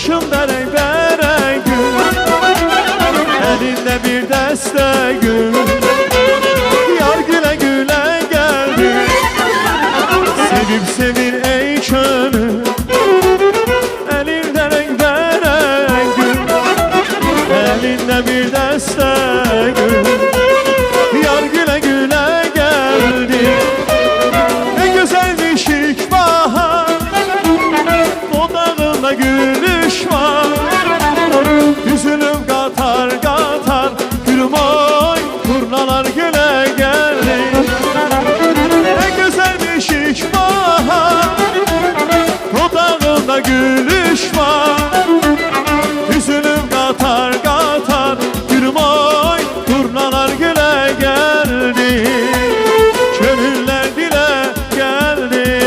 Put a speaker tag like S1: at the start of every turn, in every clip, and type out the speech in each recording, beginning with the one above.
S1: Başımda renk gül, elinde bir deste gül. Yar güle güle geldi, sevip sevir ey könül. Elinde renk gül, elinde bir deste gül. Yar güle güle geldi. Ne güzelmiş ilk bahar, dudağında gülüş var. Üzülüm katar katar, gülüm oy, turnalar güle geldi. Ne güzelmiş ilk bahar, dudağında gülüş var. Üzülüm katar katar, gülüm oy, turnalar güle geldi. Gönüller dile geldi.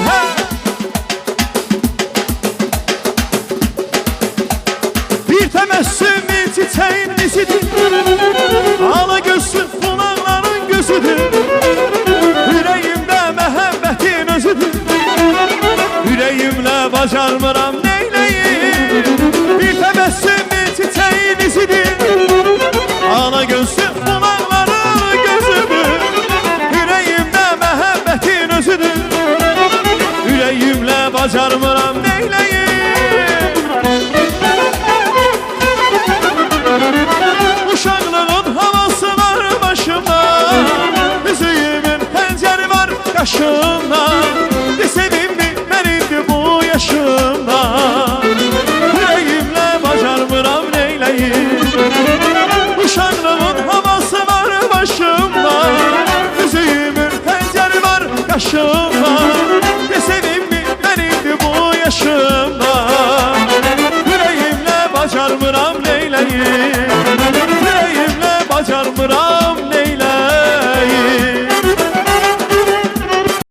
S1: Ha! Bir temessüm bir çiçeğin izidir, ala gözsün kulakların gözüdür. Yüreğimde məhəbbətin özüdür, yüreğimle bacarmıram neyleyim. Bir temessüm bir çiçeğin izidir, ala gözsün kulakların gözüdür. Yüreğimde məhəbbətin özüdür, yüreğimle bacarmıram neyleyim. Uşaqlığın havası var başımda, üzüyümün pəncəri var qaşımda. Desədim mi mən indi bu yaşımda, yüreğimle bacarmıram neyleyim. Uşaqlığın havası var başımda, üzüyümün pəncəri var qaşımda.